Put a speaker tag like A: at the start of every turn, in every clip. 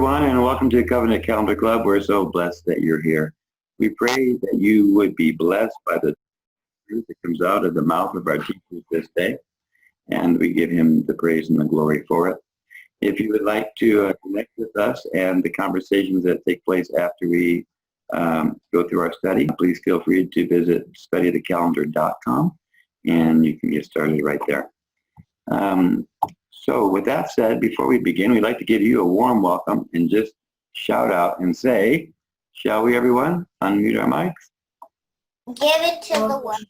A: everyone, and welcome to Covenant Calendar Club. We're so blessed that you're here. We pray that you would be blessed by the truth that comes out of the mouth of our teacher this day, and we give him the praise and the glory for it. If you would like to connect with us and the conversations that take place after we go through our study, please feel free to visit studythecalendar.com, and you can get started right there. So with that said, before we begin, we'd like to give you a warm welcome and just shout out and say, shall we, everyone? Unmute our mics.
B: Give it to the one.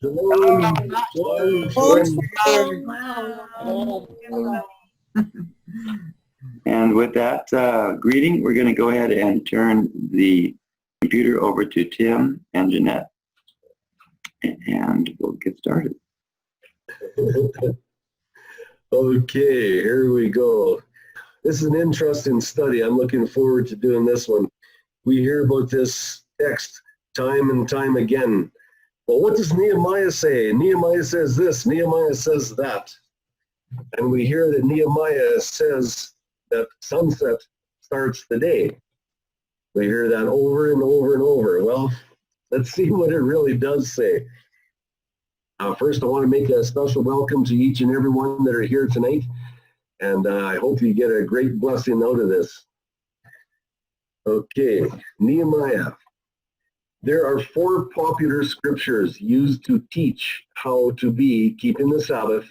A: And with that greeting, we're going to go ahead and turn the computer over to Tim and Jeanette, and we'll get started.
C: Okay, here we go. This is an interesting study. I'm looking forward to doing this one. We hear about this text time and time again. Well, what does Nehemiah say? Nehemiah says this, Nehemiah says that. And we hear that Nehemiah says that sunset starts the day. We hear that over and over and over. Well, let's see what it really does say. First, I want to make a special welcome to each and every one that are here tonight, and I hope you get a great blessing out of this. Okay, Nehemiah. There are 4 popular scriptures used to teach how to be keeping the Sabbath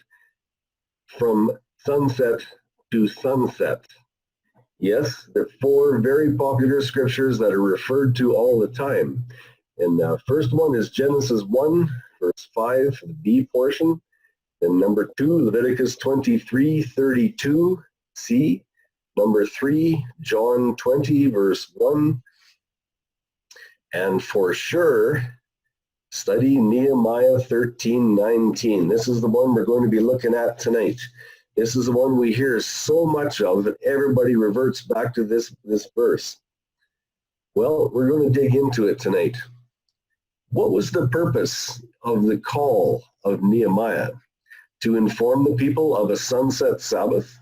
C: from sunset to sunset. Yes, there are 4 very popular scriptures that are referred to all the time. And the first one is Genesis 1, verse 5, the B portion. Then number 2, Leviticus 23:32, C. Number 3, John 20, verse 1. And for sure, study Nehemiah 13:19. This is the one we're going to be looking at tonight. This is the one we hear so much of that everybody reverts back to this verse. Well, we're going to dig into it tonight. What was the purpose of the call of Nehemiah? To inform the people of a sunset Sabbath?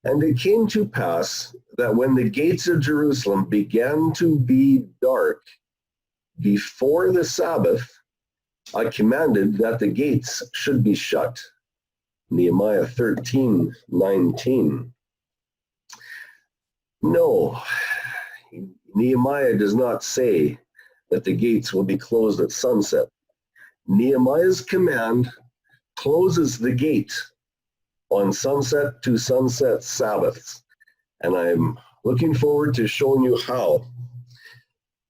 C: And it came to pass that when the gates of Jerusalem began to be dark before the Sabbath, I commanded that the gates should be shut. Nehemiah 13:19. No, Nehemiah does not say that the gates will be closed at sunset. Nehemiah's command closes the gate on sunset to sunset Sabbaths, and I'm looking forward to showing you how.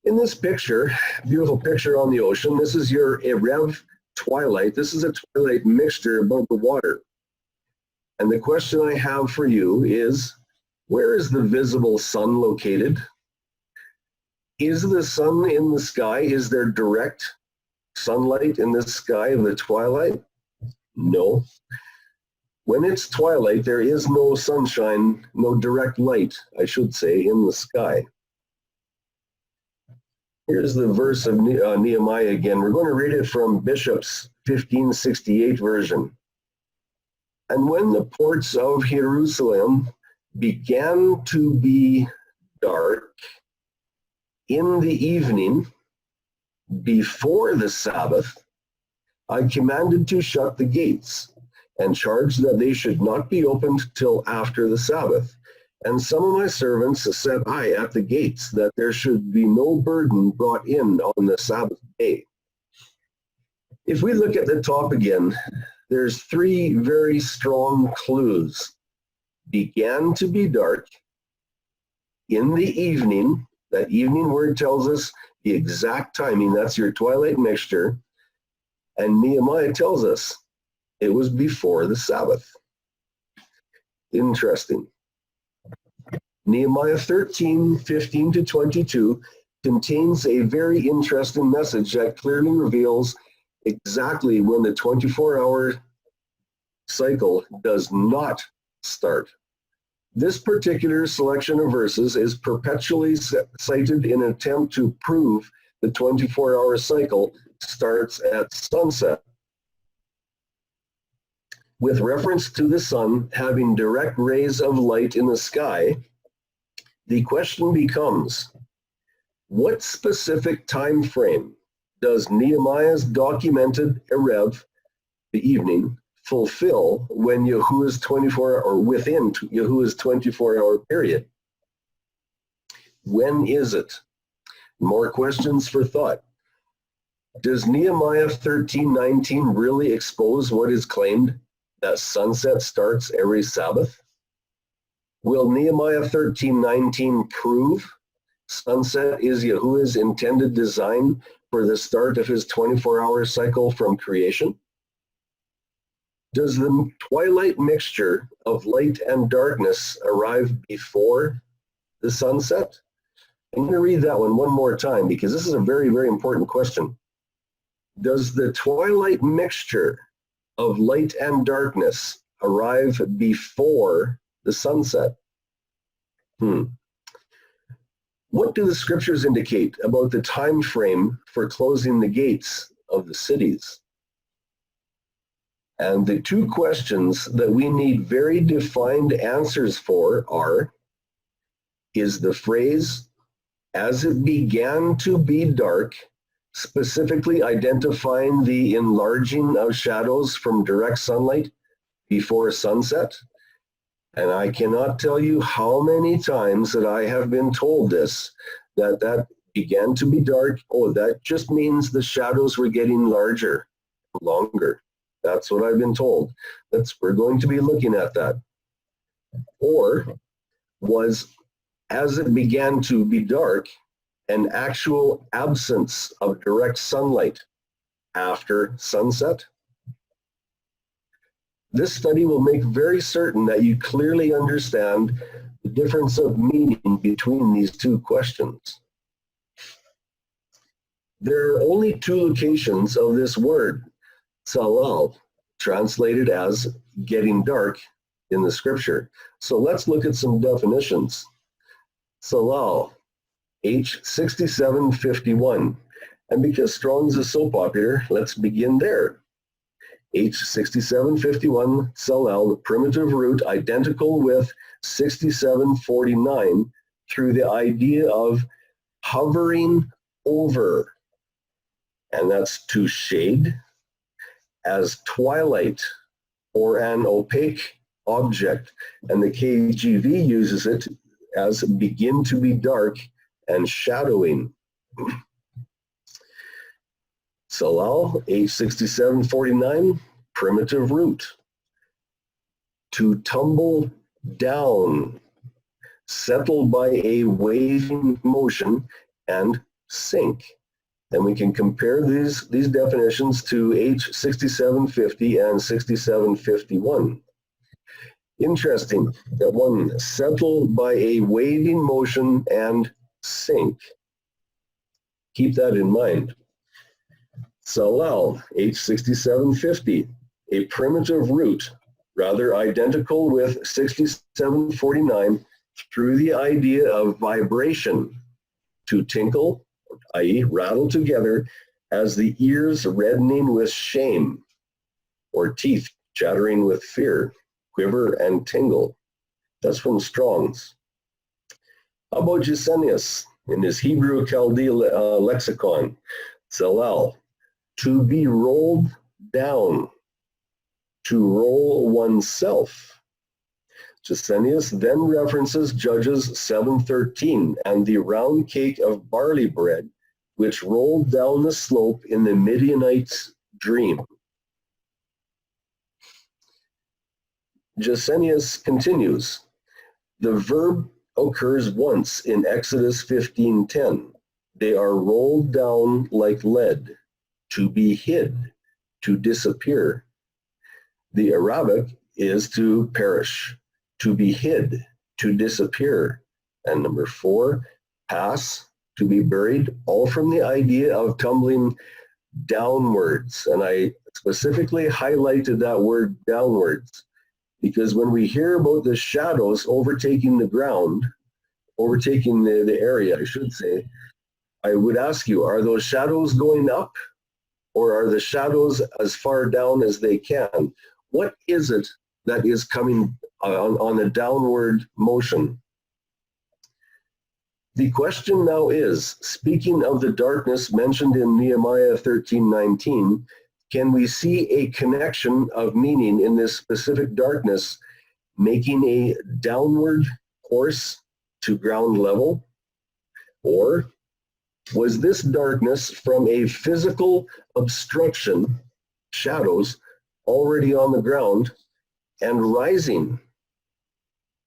C: In this picture, beautiful picture on the ocean, this is your Erev twilight. This is a twilight mixture above the water. And the question I have for you is, where is the visible sun located? Is the sun in the sky? Is there direct sunlight in the sky of the twilight? No. When it's twilight, there is no sunshine, no direct light, I should say, in the sky. Here's the verse of Nehemiah again. We're going to read it from Bishop's 1568 version. And when the ports of Jerusalem began to be dark in the evening before the Sabbath, I commanded to shut the gates and charged that they should not be opened till after the Sabbath. And some of my servants set I at the gates, that there should be no burden brought in on the Sabbath day. If we look at the top again, there's 3 very strong clues. Began to be dark in the evening. That evening word tells us the exact timing. That's your twilight mixture. And Nehemiah tells us it was before the Sabbath. Interesting. Nehemiah 13:15-22 contains a very interesting message that clearly reveals exactly when the 24-hour cycle does not start. This particular selection of verses is perpetually cited in an attempt to prove the 24-hour cycle starts at sunset. With reference to the sun having direct rays of light in the sky, the question becomes, what specific time frame does Nehemiah's documented Erev, the evening, fulfill when Yahuwah's 24 or within Yahuwah's 24-hour period? When is it? More questions for thought. Does Nehemiah 13:19 really expose what is claimed, that sunset starts every Sabbath? Will Nehemiah 13:19 prove sunset is Yahuwah's intended design for the start of his 24-hour cycle from creation? Does the twilight mixture of light and darkness arrive before the sunset? I'm going to read that one more time because this is a very, very important question. Does the twilight mixture of light and darkness arrive before the sunset? What do the scriptures indicate about the time frame for closing the gates of the cities? And the two questions that we need very defined answers for are, is the phrase, as it began to be dark, specifically identifying the enlarging of shadows from direct sunlight before sunset? And I cannot tell you how many times that I have been told this, that began to be dark. Oh, that just means the shadows were getting larger, longer. That's what I've been told. We're going to be looking at that. Or was, as it began to be dark, an actual absence of direct sunlight after sunset? This study will make very certain that you clearly understand the difference of meaning between these two questions. There are only two locations of this word, salal, translated as getting dark in the scripture. So let's look at some definitions. Salal, H6751. And because Strong's is so popular, let's begin there. H6751, salal, the primitive root identical with 6749 through the idea of hovering over. And that's to shade, as twilight or an opaque object. And the KJV uses it as begin to be dark and shadowing. Salal, H6749, primitive root. To tumble down, settle by a waving motion, and sink. And we can compare these definitions to H6750 and 6751. Interesting that one, settle by a waving motion and sink. Keep that in mind. Salal, H6750, a primitive root, rather identical with 6749 through the idea of vibration, to tinkle, i.e. rattle together, as the ears reddening with shame, or teeth chattering with fear, quiver and tingle. That's from Strong's. How about Gesenius in his Hebrew Chaldee lexicon? Salal, to be rolled down, to roll oneself. Gesenius then references Judges 7:13 and the round cake of barley bread, which rolled down the slope in the Midianite's dream. Gesenius continues, the verb occurs once in Exodus 15:10. They are rolled down like lead, to be hid, to disappear. The Arabic is to perish, to be hid, to disappear. And number 4, pass, to be buried, all from the idea of tumbling downwards. And I specifically highlighted that word downwards, because when we hear about the shadows overtaking the ground, overtaking the area, I should say, I would ask you, are those shadows going up, or are the shadows as far down as they can? What is it that is coming on a downward motion? The question now is, speaking of the darkness mentioned in Nehemiah 13:19, can we see a connection of meaning in this specific darkness making a downward course to ground level? Or was this darkness from a physical obstruction, shadows, already on the ground and rising?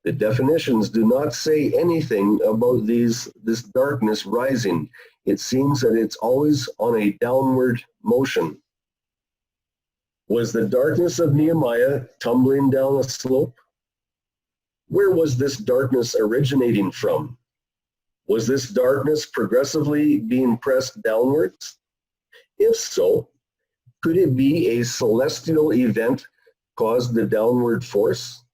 C: The definitions do not say anything about this darkness rising. It seems that it's always on a downward motion. Was the darkness of Nehemiah tumbling down a slope? Where was this darkness originating from? Was this darkness progressively being pressed downwards? If so, could it be a celestial event caused the downward force?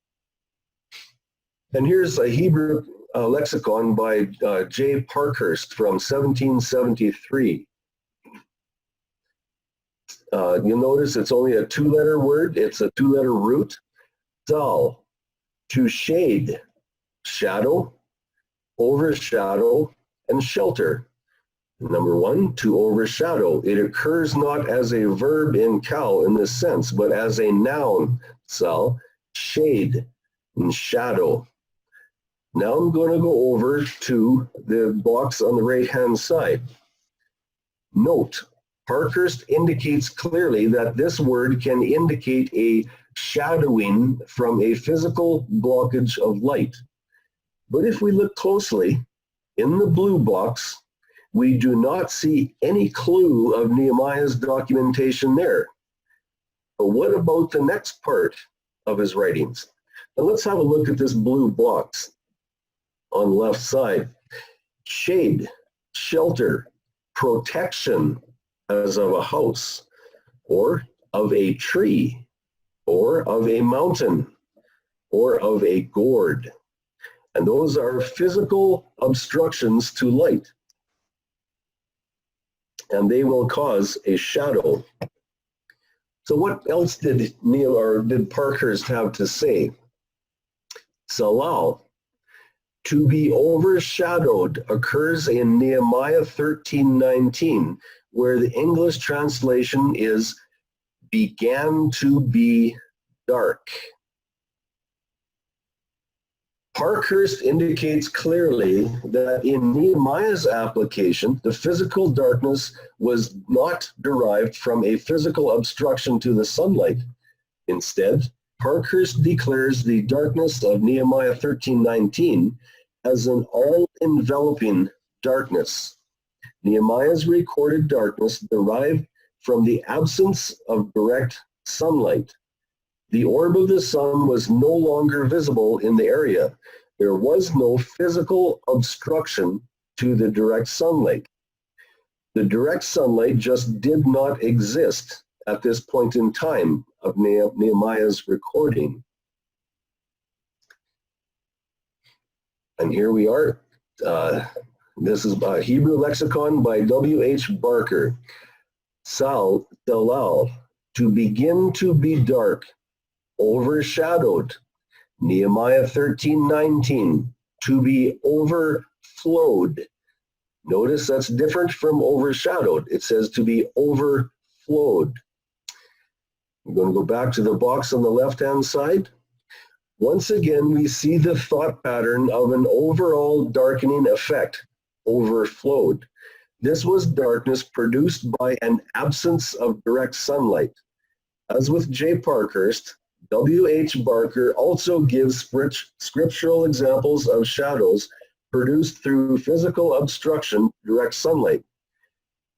C: And here's a Hebrew lexicon by J. Parkhurst from 1773. You'll notice it's only a two-letter word. It's a two-letter root. Zal, to shade, shadow, overshadow, and shelter. Number one, to overshadow. It occurs not as a verb in cal in this sense, but as a noun, zal, shade, and shadow. Now I'm going to go over to the box on the right-hand side. Note, Parkhurst indicates clearly that this word can indicate a shadowing from a physical blockage of light. But if we look closely, in the blue box, we do not see any clue of Nehemiah's documentation there. But what about the next part of his writings? Now let's have a look at this blue box on the left side. Shade, shelter, protection as of a house, or of a tree, or of a mountain, or of a gourd. And those are physical obstructions to light. And they will cause a shadow. So what else did Parkhurst have to say? Salal, to be overshadowed, occurs in Nehemiah 13:19, where the English translation is began to be dark. Parkhurst indicates clearly that in Nehemiah's application, the physical darkness was not derived from a physical obstruction to the sunlight. Instead, Parkhurst declares the darkness of Nehemiah 13:19 as an all-enveloping darkness. Nehemiah's recorded darkness derived from the absence of direct sunlight. The orb of the sun was no longer visible in the area. There was no physical obstruction to the direct sunlight. The direct sunlight just did not exist at this point in time of Nehemiah's recording. And here we are. This is a Hebrew lexicon by W.H. Barker. Dalal, to begin to be dark, overshadowed. Nehemiah 13:19, to be overflowed. Notice that's different from overshadowed. It says to be overflowed. I'm going to go back to the box on the left-hand side. Once again, we see the thought pattern of an overall darkening effect, overflowed. This was darkness produced by an absence of direct sunlight. As with J. Parkhurst, W.H. Barker also gives scriptural examples of shadows produced through physical obstruction to direct sunlight.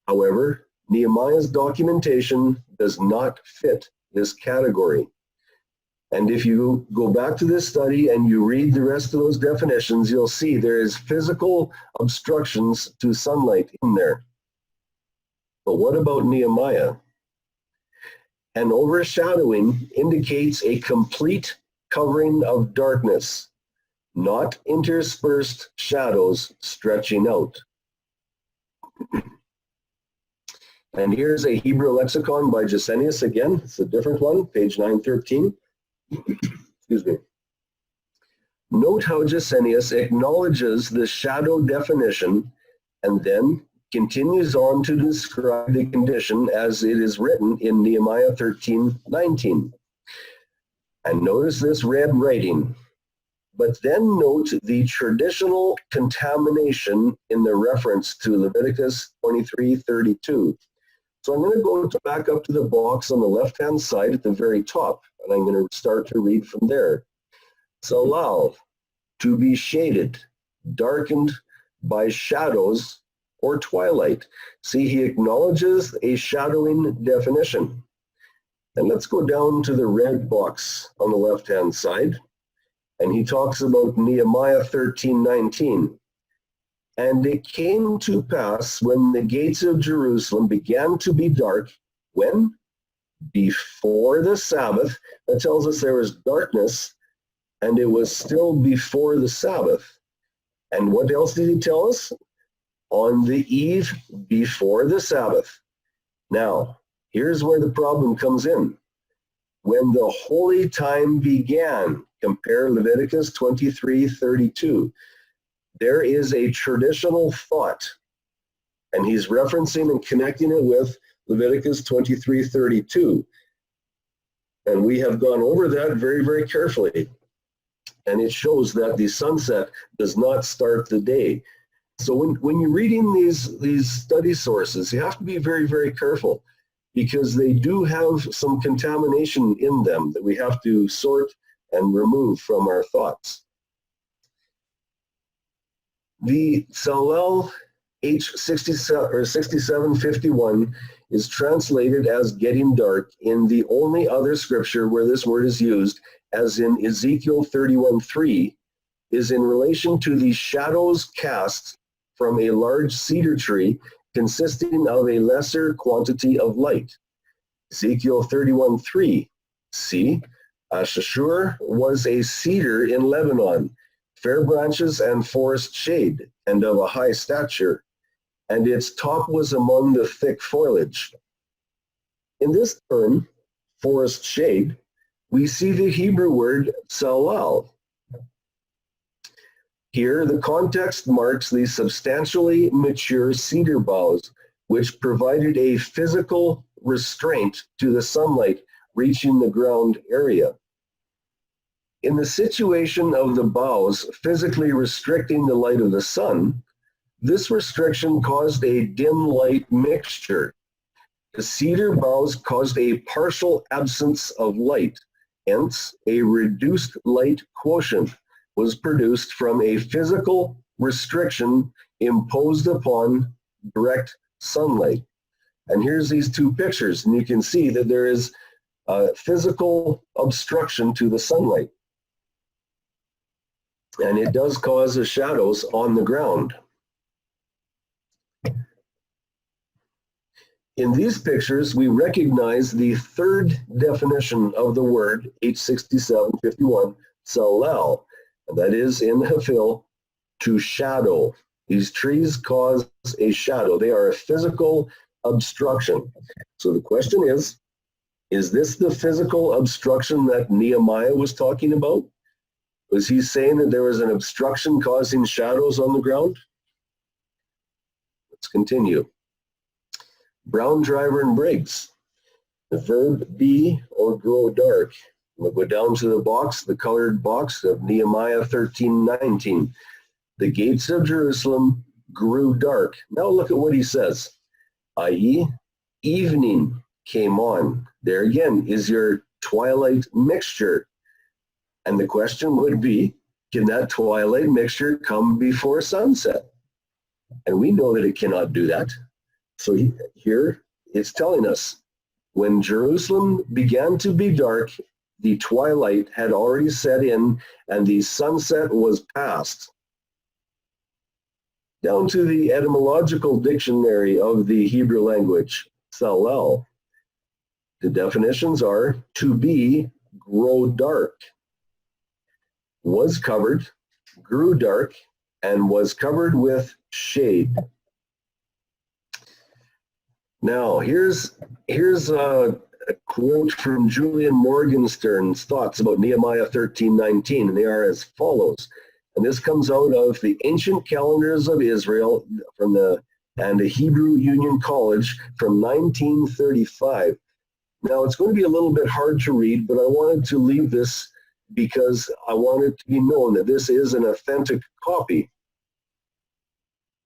C: However, Nehemiah's documentation does not fit this category. And if you go back to this study and you read the rest of those definitions, you'll see there is physical obstructions to sunlight in there. But what about Nehemiah? An overshadowing indicates a complete covering of darkness, not interspersed shadows stretching out. And here's a Hebrew lexicon by Gesenius again. It's a different one, page 913. Excuse me. Note how Gesenius acknowledges the shadow definition and then continues on to describe the condition as it is written in Nehemiah 13:19. And notice this red writing. But then note the traditional contamination in the reference to Leviticus 23:32. So I'm going to go back up to the box on the left-hand side at the very top, and I'm going to start to read from there. Salal, to be shaded, darkened by shadows or twilight. See, he acknowledges a shadowing definition. And let's go down to the red box on the left-hand side. And he talks about Nehemiah 13:19. And it came to pass when the gates of Jerusalem began to be dark, when? Before the Sabbath. That tells us there was darkness, and it was still before the Sabbath. And what else did he tell us? On the eve before the Sabbath. Now, here's where the problem comes in. When the holy time began, compare Leviticus 23:32. There is a traditional thought, and he's referencing and connecting it with Leviticus 23:32. And we have gone over that very, very carefully. And it shows that the sunset does not start the day. So when you're reading these study sources, you have to be very, very careful, because they do have some contamination in them that we have to sort and remove from our thoughts. The Salel H6751 is translated as getting dark in the only other scripture where this word is used, as in Ezekiel 31:3, is in relation to the shadows cast from a large cedar tree consisting of a lesser quantity of light. Ezekiel 31:3, see, Ashashur was a cedar in Lebanon, fair branches and forest shade, and of a high stature, and its top was among the thick foliage. In this term, forest shade, we see the Hebrew word salal. Here, the context marks the substantially mature cedar boughs, which provided a physical restraint to the sunlight reaching the ground area. In the situation of the boughs physically restricting the light of the sun, this restriction caused a dim light mixture. The cedar boughs caused a partial absence of light, hence a reduced light quotient was produced from a physical restriction imposed upon direct sunlight. And here's these two pictures, and you can see that there is a physical obstruction to the sunlight. And it does cause the shadows on the ground. In these pictures, we recognize the third definition of the word, H6751, salal, and that is in Hafil, to shadow. These trees cause a shadow. They are a physical obstruction. So the question is this the physical obstruction that Nehemiah was talking about? Was he saying that there was an obstruction causing shadows on the ground? Let's continue. Brown, Driver, and Briggs. The verb be or grow dark. We'll go down to the box, the colored box of Nehemiah 13:19. The gates of Jerusalem grew dark. Now look at what he says, i.e., evening came on. There again is your twilight mixture. And the question would be, can that twilight mixture come before sunset? And we know that it cannot do that. So here it's telling us, when Jerusalem began to be dark, the twilight had already set in and the sunset was past. Down to the etymological dictionary of the Hebrew language, salel. The definitions are to be, grow dark, was covered, grew dark, and was covered with shade. Now, here's a quote from Julian Morgenstern's thoughts about Nehemiah 13:19, and they are as follows. And this comes out of the Ancient Calendars of Israel and the Hebrew Union College from 1935. Now, it's going to be a little bit hard to read, but I wanted to leave this because I want it to be known that this is an authentic copy.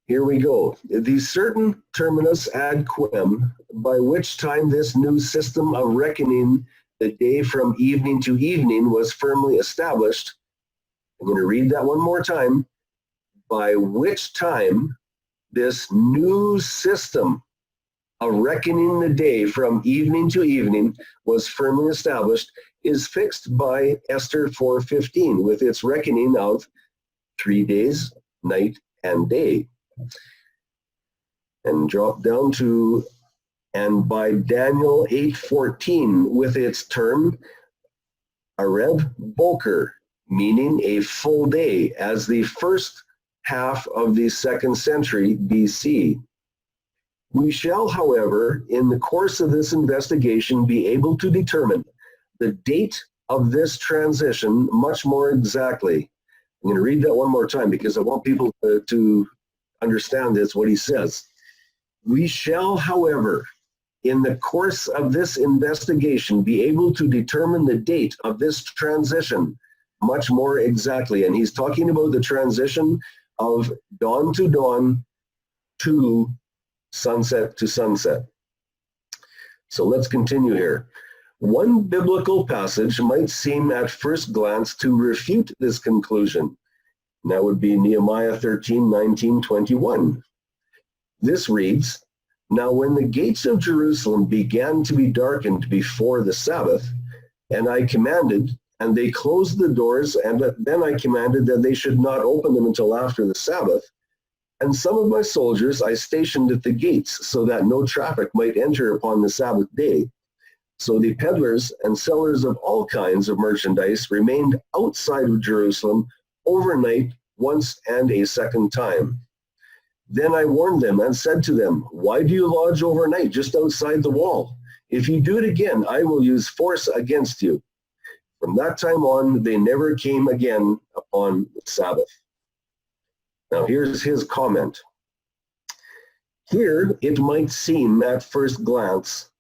C: Here we go. The certain terminus ad quem, by which time this new system of reckoning the day from evening to evening was firmly established. I'm going to read that one more time. By which time this new system of reckoning the day from evening to evening was firmly established is fixed by Esther 4:15 with its reckoning of 3 days, night and day. And drop down to, and by Daniel 8:14 with its term Areb Boker, meaning a full day, as the first half of the 2nd century BC. We shall, however, in the course of this investigation, be able to determine the date of this transition much more exactly. I'm going to read that one more time because I want people to understand this, what he says. We shall, however, in the course of this investigation, be able to determine the date of this transition much more exactly. And he's talking about the transition of dawn to dawn to sunset to sunset. So let's continue here. One biblical passage might seem at first glance to refute this conclusion. And that would be Nehemiah 13:19-21. This reads, Now when the gates of Jerusalem began to be darkened before the Sabbath, and I commanded, and they closed the doors, and then I commanded that they should not open them until after the Sabbath. And some of my soldiers I stationed at the gates, so that no traffic might enter upon the Sabbath day. So the peddlers and sellers of all kinds of merchandise remained outside of Jerusalem overnight once and a second time. Then I warned them and said to them, Why do you lodge overnight just outside the wall? If you do it again, I will use force against you. From that time on, they never came again upon the Sabbath. Now here's his comment. Here it might seem at first glance,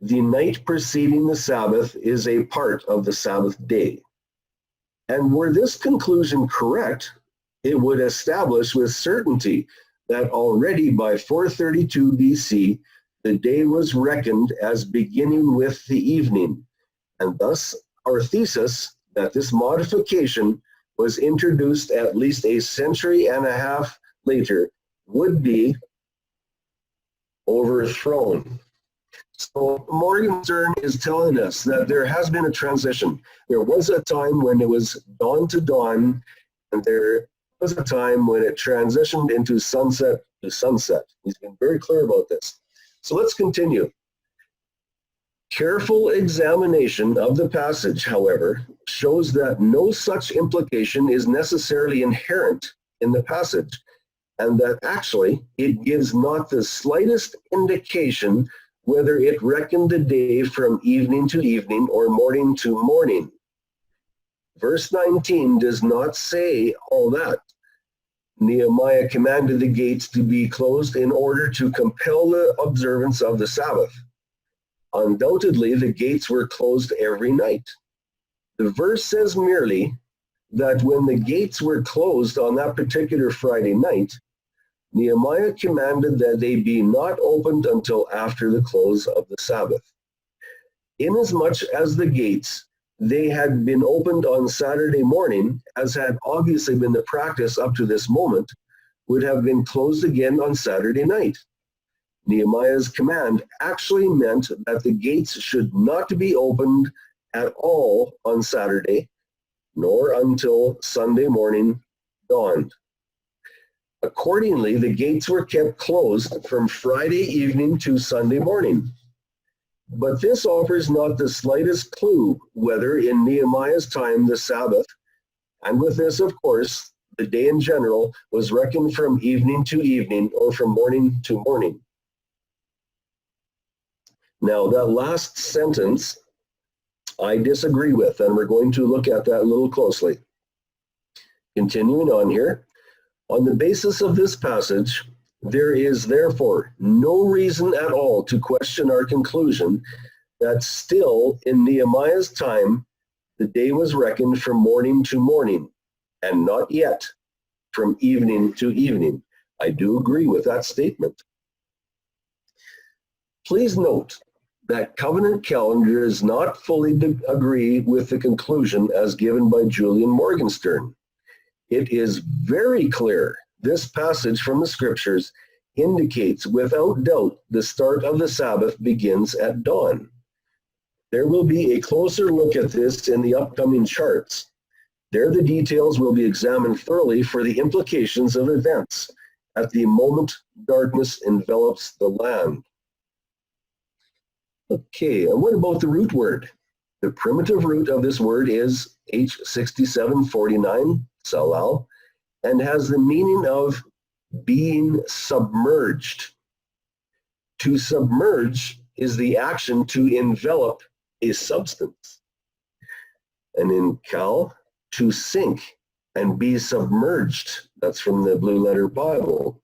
C: the night preceding the Sabbath is a part of the Sabbath day. And were this conclusion correct, it would establish with certainty that already by 432 BC, the day was reckoned as beginning with the evening. And thus, our thesis that this modification was introduced at least a century and a half later would be overthrown. So Morgenstern is telling us that there has been a transition. There was a time when it was dawn to dawn, and there was a time when it transitioned into sunset to sunset. He's been very clear about this. So let's continue. Careful examination of the passage, however, shows that no such implication is necessarily inherent in the passage, and that actually it gives not the slightest indication whether it reckoned the day from evening to evening or morning to morning. Verse 19 does not say all that. Nehemiah commanded the gates to be closed in order to compel the observance of the Sabbath. Undoubtedly, the gates were closed every night. The verse says merely that when the gates were closed on that particular Friday night, Nehemiah commanded that they be not opened until after the close of the Sabbath. Inasmuch as the gates, they had been opened on Saturday morning, as had obviously been the practice up to this moment, would have been closed again on Saturday night. Nehemiah's command actually meant that the gates should not be opened at all on Saturday, nor until Sunday morning dawned. Accordingly, the gates were kept closed from Friday evening to Sunday morning. But this offers not the slightest clue whether in Nehemiah's time the Sabbath, and with this, of course, the day in general, was reckoned from evening to evening or from morning to morning. Now, that last sentence, I disagree with, and we're going to look at that a little closely. Continuing on here, on the basis of this passage, there is therefore no reason at all to question our conclusion that still in Nehemiah's time, the day was reckoned from morning to morning, and not yet from evening to evening. I do agree with that statement. Please note that covenant calendar does not fully agree with the conclusion as given by Julian Morgenstern. It is very clear this passage from the scriptures indicates without doubt the start of the Sabbath begins at dawn. There will be a closer look at this in the upcoming charts. There the details will be examined thoroughly for the implications of events at the moment darkness envelops the land. Okay, and what about the root word? The primitive root of this word is H6749, salal, and has the meaning of being submerged. To submerge is the action to envelop a substance. And in Cal, to sink and be submerged. That's from the Blue Letter Bible.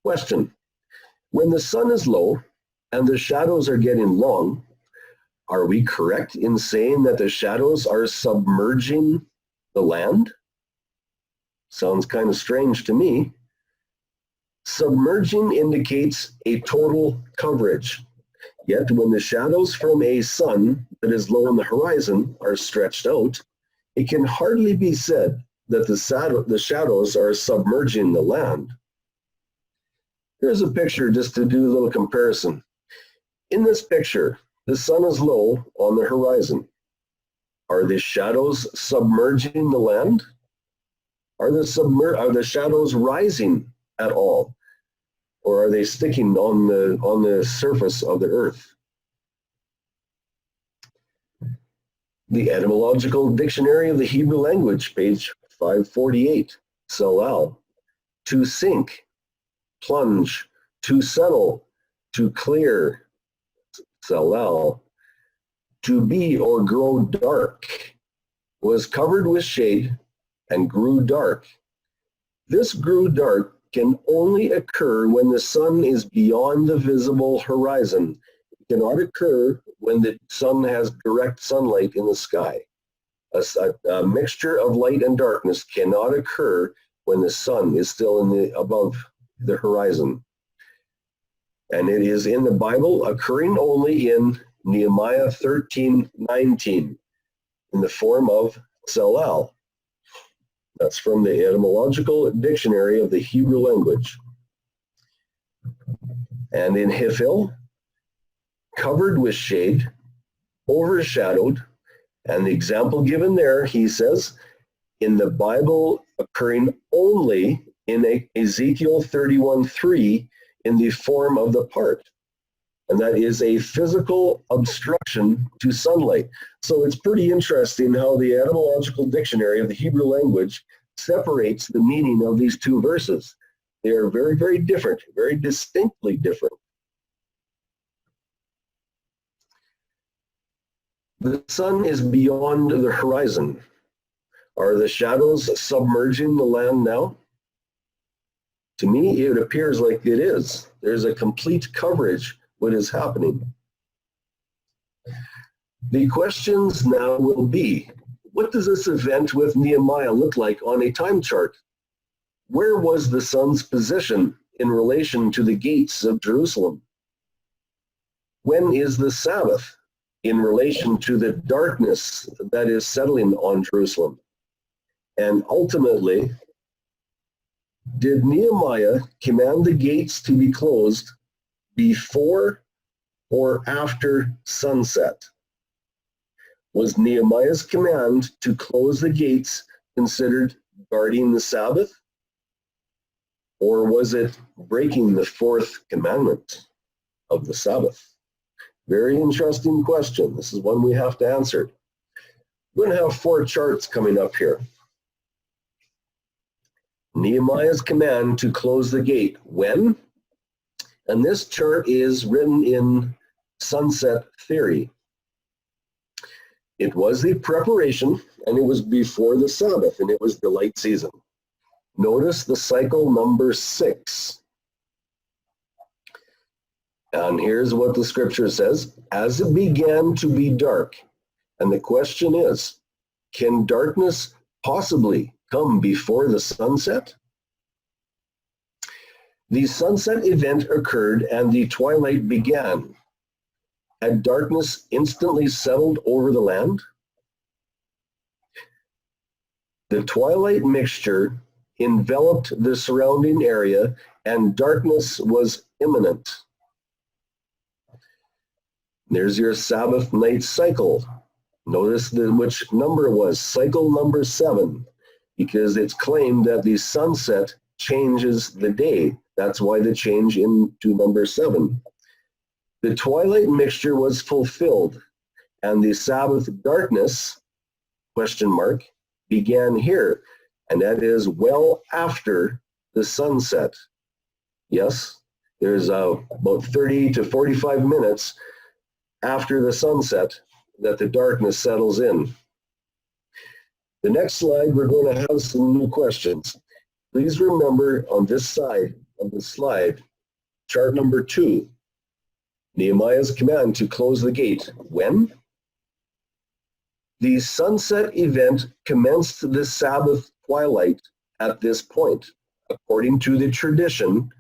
C: Question: when the sun is low and the shadows are getting long, are we correct in saying that the shadows are submerging the land? Sounds kind of strange to me. Submerging indicates a total coverage. Yet when the shadows from a sun that is low on the horizon are stretched out, it can hardly be said that the shadows are submerging the land. Here's a picture just to do a little comparison. In this picture, the sun is low on the horizon. Are the shadows submerging the land? Are the shadows rising at all? Or are they sticking on the surface of the earth? The Etymological Dictionary of the Hebrew Language, page 548, salal, to sink, plunge, to settle, to clear, salal, to be or grow dark, was covered with shade and grew dark. This grew dark can only occur when the sun is beyond the visible horizon. It cannot occur when the sun has direct sunlight in the sky. A mixture of light and darkness cannot occur when the sun is still above the horizon. And it is in the Bible occurring only in Nehemiah 13:19 in the form of salal. That's from the Etymological Dictionary of the Hebrew Language. And in Hifil, covered with shade, overshadowed, and the example given there, he says, in the Bible occurring only in Ezekiel 31:3 in the form of the part. And that is a physical obstruction to sunlight. So it's pretty interesting how the Etymological Dictionary of the Hebrew Language separates the meaning of these two verses. They are very, very different, very distinctly different. The sun is beyond the horizon. Are the shadows submerging the land now? To me, it appears like it is. There's a complete coverage what is happening. The questions now will be, what does this event with Nehemiah look like on a time chart? Where was the sun's position in relation to the gates of Jerusalem? When is the Sabbath in relation to the darkness that is settling on Jerusalem? And ultimately, did Nehemiah command the gates to be closed before or after sunset? Was Nehemiah's command to close the gates considered guarding the Sabbath? Or was it breaking the fourth commandment of the Sabbath? Very interesting question. This is one we have to answer. We're going to have 4 charts coming up here. Nehemiah's command to close the gate. When? And this chart is written in sunset theory. It was the preparation, and it was before the Sabbath, and it was the light season. Notice the cycle number 6. And here's what the scripture says. As it began to be dark, and the question is, can darkness possibly come before the sunset? The sunset event occurred and the twilight began. Had darkness instantly settled over the land? The twilight mixture enveloped the surrounding area and darkness was imminent. There's your Sabbath night cycle. Notice which number it was, cycle number 7, because it's claimed that the sunset changes the day. That's why the change into number 7. The twilight mixture was fulfilled, and the Sabbath darkness, question mark, began here, and that is well after the sunset. Yes, there's about 30 to 45 minutes after the sunset that the darkness settles in. The next slide, we're going to have some new questions. Please remember on this side of the slide, chart number 2, Nehemiah's command to close the gate. When? The sunset event commenced the Sabbath twilight at this point, according to the tradition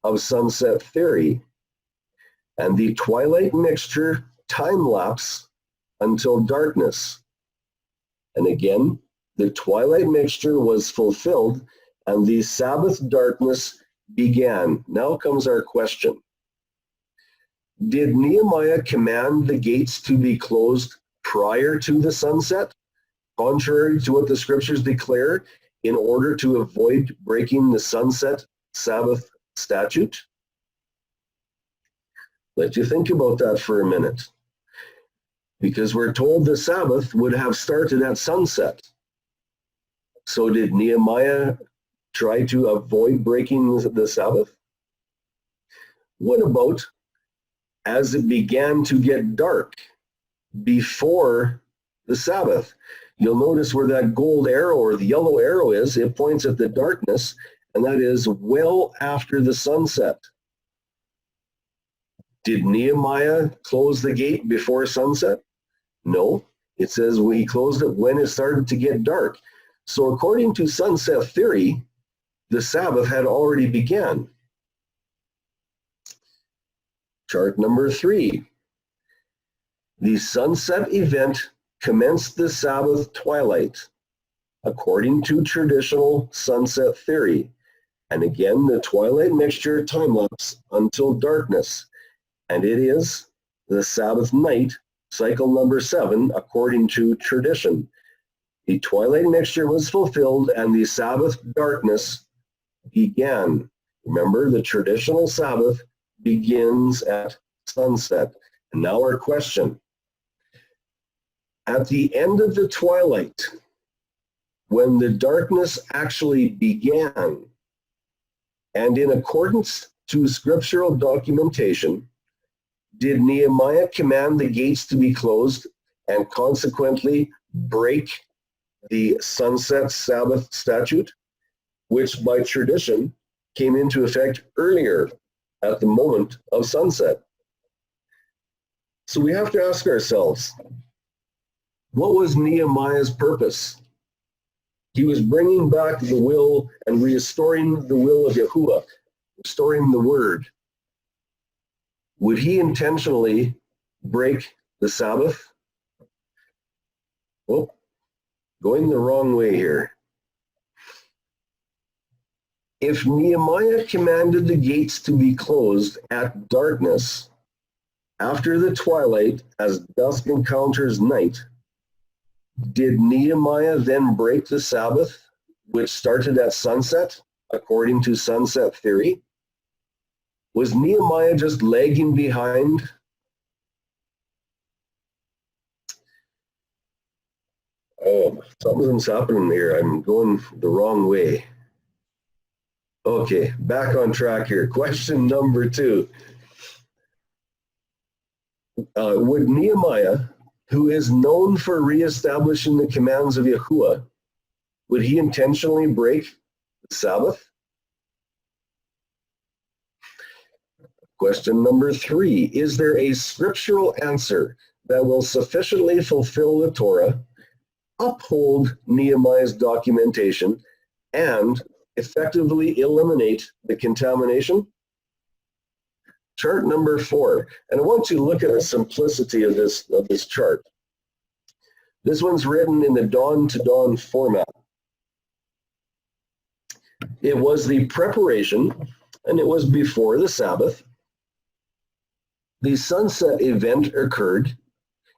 C: of sunset theory, and the twilight mixture time lapse until darkness. And again, the twilight mixture was fulfilled and the Sabbath darkness began. Now comes our question. Did Nehemiah command the gates to be closed prior to the sunset, contrary to what the scriptures declare, in order to avoid breaking the sunset Sabbath statute? Let you think about that for a minute, because we're told the Sabbath would have started at sunset. So did Nehemiah try to avoid breaking the Sabbath? What about as it began to get dark before the Sabbath? You'll notice where that gold arrow or the yellow arrow is, it points at the darkness, and that is well after the sunset. Did Nehemiah close the gate before sunset? No, it says he closed it when it started to get dark. So according to sunset theory, the Sabbath had already begun. Chart number 3. The sunset event commenced the Sabbath twilight, according to traditional sunset theory. And again, the twilight mixture time lapse until darkness. And it is the Sabbath night, cycle number 7, according to tradition. The twilight mixture was fulfilled and the Sabbath darkness began. Remember, the traditional Sabbath begins at sunset. And now our question. At the end of the twilight, when the darkness actually began, and in accordance to scriptural documentation, did Nehemiah command the gates to be closed and consequently break the sunset Sabbath statute, which by tradition came into effect earlier at the moment of sunset? So we have to ask ourselves, what was Nehemiah's purpose? He was bringing back the will and restoring the will of Yahuwah, restoring the word. Would he intentionally break the Sabbath? Oh, going the wrong way here. If Nehemiah commanded the gates to be closed at darkness, after the twilight, as dusk encounters night, did Nehemiah then break the Sabbath, which started at sunset, according to sunset theory? Was Nehemiah just lagging behind? Oh, something's happening here. I'm going the wrong way. Okay, back on track here. Question number 2. Would Nehemiah, who is known for reestablishing the commands of Yahuwah, would he intentionally break the Sabbath? Question number 3. Is there a scriptural answer that will sufficiently fulfill the Torah, uphold Nehemiah's documentation, and effectively eliminate the contamination? Chart number 4. And I want you to look at the simplicity of this chart. This one's written in the dawn-to-dawn format. It was the preparation, and it was before the Sabbath. The sunset event occurred.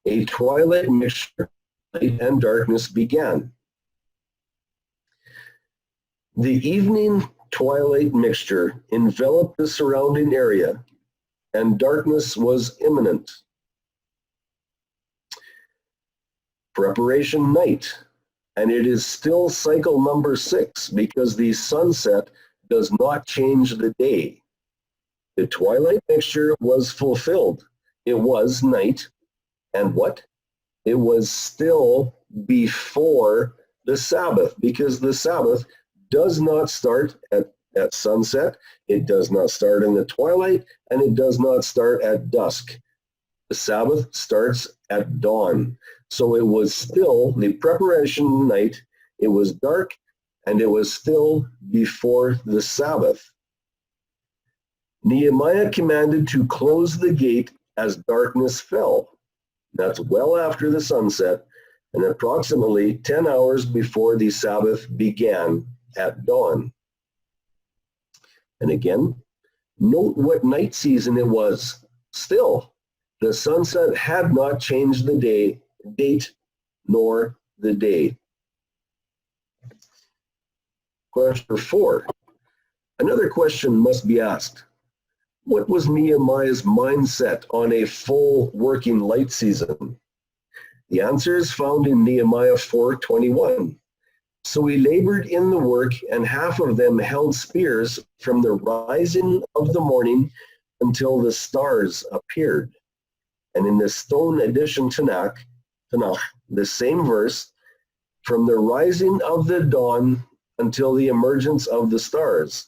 C: A twilight mixture, light and darkness began. The evening twilight mixture enveloped the surrounding area, and darkness was imminent. Preparation night, and it is still cycle number 6 because the sunset does not change the day. The twilight mixture was fulfilled. It was night, and what? It was still before the Sabbath, because the Sabbath does not start at sunset, it does not start in the twilight, and it does not start at dusk. The Sabbath starts at dawn. So it was still the preparation night, it was dark, and it was still before the Sabbath. Nehemiah commanded to close the gate as darkness fell. That's well after the sunset, and approximately 10 hours before the Sabbath began at dawn. And again, note what night season it was. Still, the sunset had not changed the date, nor the day. Question 4. Another question must be asked. What was Nehemiah's mindset on a full working light season? The answer is found in Nehemiah 4:21. So he labored in the work, and half of them held spears from the rising of the morning until the stars appeared. And in the Stone Edition Tanakh, the same verse, from the rising of the dawn until the emergence of the stars.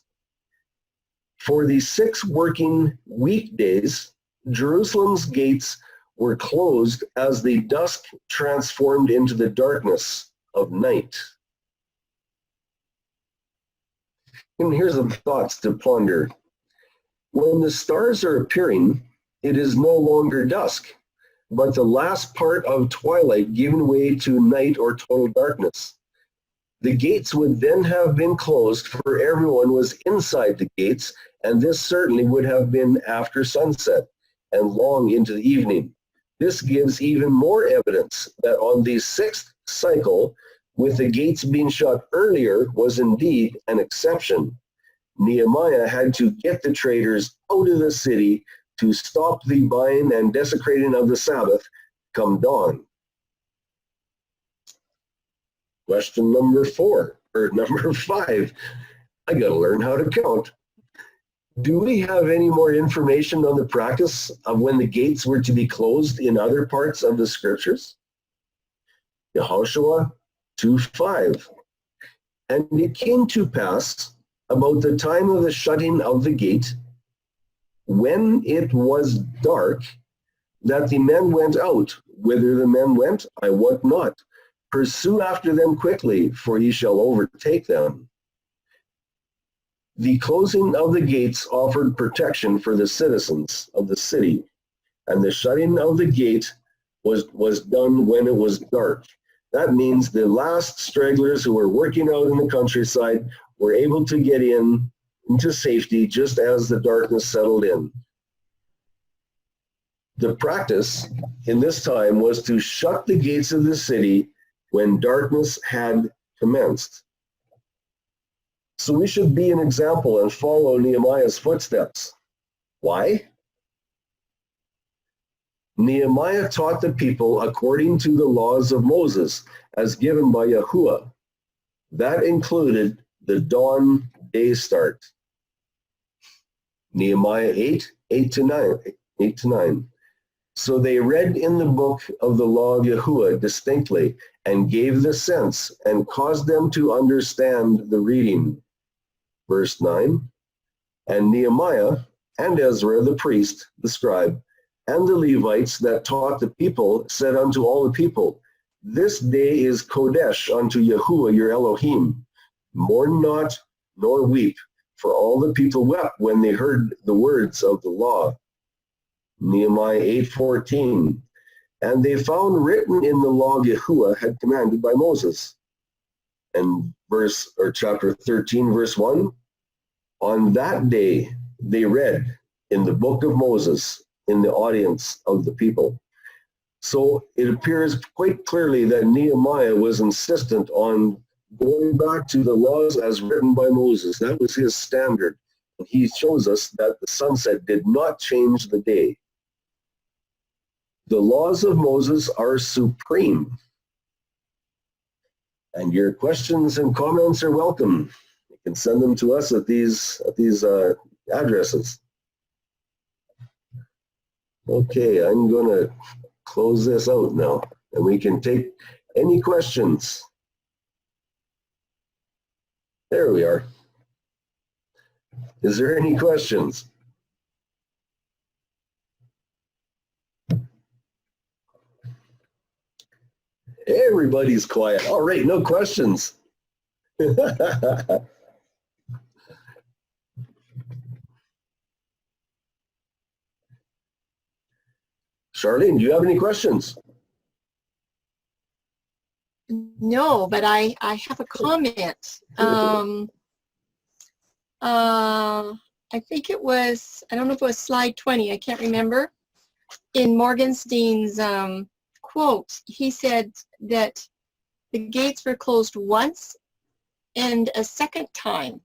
C: For the 6 working weekdays, Jerusalem's gates were closed as the dusk transformed into the darkness of night. And here's the thoughts to ponder. When the stars are appearing, it is no longer dusk, but the last part of twilight giving way to night or total darkness. The gates would then have been closed, for everyone was inside the gates, and this certainly would have been after sunset and long into the evening. This gives even more evidence that on the 6th cycle, with the gates being shut earlier, was indeed an exception. Nehemiah had to get the traders out of the city to stop the buying and desecrating of the Sabbath come dawn. Question number 5. I gotta learn how to count. Do we have any more information on the practice of when the gates were to be closed in other parts of the scriptures? Yehoshua 2:5. And it came to pass about the time of the shutting of the gate, when it was dark, that the men went out. Whither the men went, I wot not. Pursue after them quickly, for ye shall overtake them. The closing of the gates offered protection for the citizens of the city, and the shutting of the gate was done when it was dark. That means the last stragglers who were working out in the countryside were able to get into safety just as the darkness settled in. The practice in this time was to shut the gates of the city when darkness had commenced. So we should be an example and follow Nehemiah's footsteps. Why? Nehemiah taught the people according to the laws of Moses as given by Yahuwah. That included the dawn day start. Nehemiah 8 to 9. So they read in the book of the law of Yahuwah distinctly and gave the sense and caused them to understand the reading. Verse 9, and Nehemiah and Ezra the priest, the scribe, and the Levites that taught the people said unto all the people, this day is Kodesh unto Yahuwah your Elohim. Mourn not, nor weep, for all the people wept when they heard the words of the law. Nehemiah 8:14. And they found written in the law of Yahuwah had commanded by Moses. And chapter 13, verse 1. On that day they read in the book of Moses in the audience of the people. So it appears quite clearly that Nehemiah was insistent on going back to the laws as written by Moses. That was his standard. And he shows us that the sunset did not change the day. The laws of Moses are supreme. And your questions and comments are welcome. You can send them to us at these addresses. Okay, I'm going to close this out now, and we can take any questions. There we are. Is there any questions? Everybody's quiet. All right, no questions. Charlene, do you have any questions?
D: No, but I have a comment. I think it was, I don't know if it was slide 20, I can't remember. In Morgenstein's quote, he said that the gates were closed once and a second time.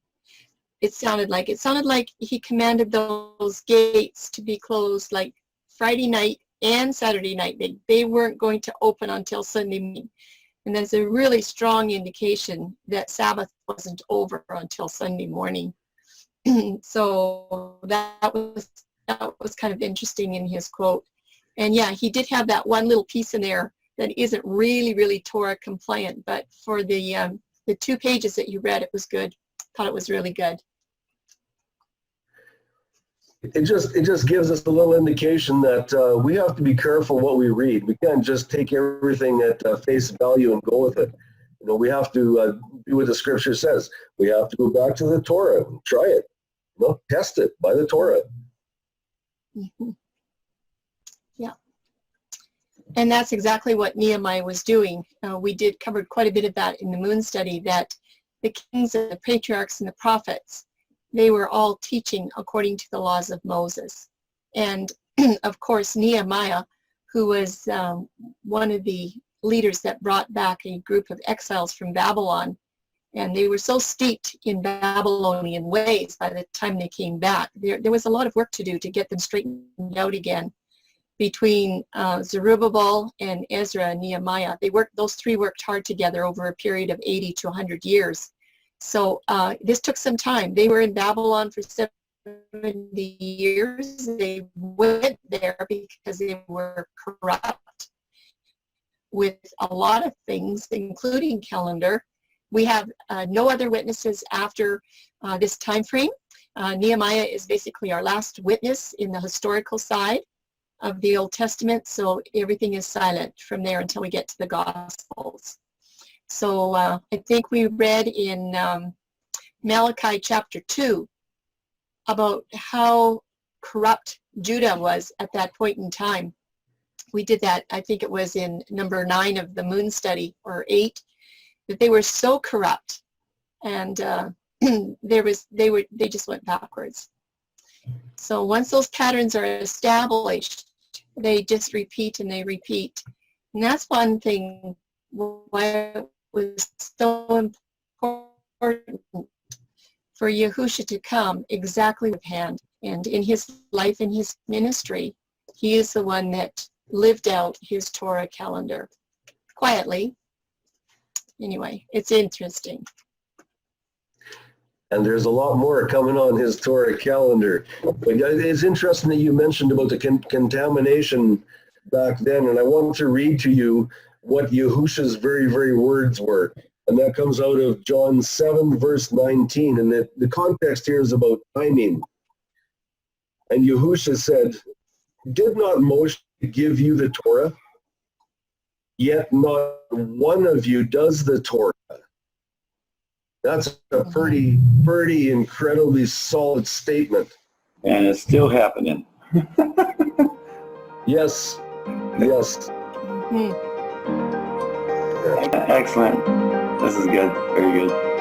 D: It sounded like he commanded those gates to be closed like Friday night and Saturday night. They weren't going to open until Sunday morning. And there's a really strong indication that Sabbath wasn't over until Sunday morning. So that was kind of interesting in his quote. And yeah, he did have that one little piece in there that isn't really Torah compliant, but for the 2 pages that you read, it was good. Thought it was really good.
C: It just gives us a little indication that we have to be careful what we read. We can't just take everything at face value and go with it. You know, we have to do what the scripture says. We have to go back to the Torah and try it. You know, test it by the Torah.
D: Mm-hmm. Yeah. And that's exactly what Nehemiah was doing. We covered quite a bit of that in the moon study, that the kings and the patriarchs and the prophets, they were all teaching according to the laws of Moses. And of course, Nehemiah, who was one of the leaders that brought back a group of exiles from Babylon, and they were so steeped in Babylonian ways by the time they came back. There was a lot of work to do to get them straightened out again. Between Zerubbabel and Ezra and Nehemiah, those three worked hard together over a period of 80 to 100 years. So this took some time. They were in Babylon for 70 years. They went there because they were corrupt with a lot of things, including calendar. We have no other witnesses after this time frame. Nehemiah is basically our last witness in the historical side of the Old Testament, so everything is silent from there until we get to the Gospels. So I think we read in Malachi chapter 2 about how corrupt Judah was at that point in time. We did that, I think it was in number 9 of the moon study, or 8, that they were so corrupt, and they just went backwards. So once those patterns are established, they just repeat and they repeat. And that's one thing why it was so important for Yahusha to come exactly with hand. And in his life, in his ministry, he is the one that lived out his Torah calendar quietly. Anyway, it's interesting.
C: And there's a lot more coming on his Torah calendar. But it's interesting that you mentioned about the contamination back then, and I want to read to you what Yahusha's very, very words were. And that comes out of John 7, verse 19. And the context here is about timing. And Yahusha said, "Did not Moshe give you the Torah? Yet not one of you does the Torah." That's a pretty incredibly solid statement.
A: And it's still happening.
C: Yes, yes.
D: Mhm.
A: Excellent. This is good. Very good.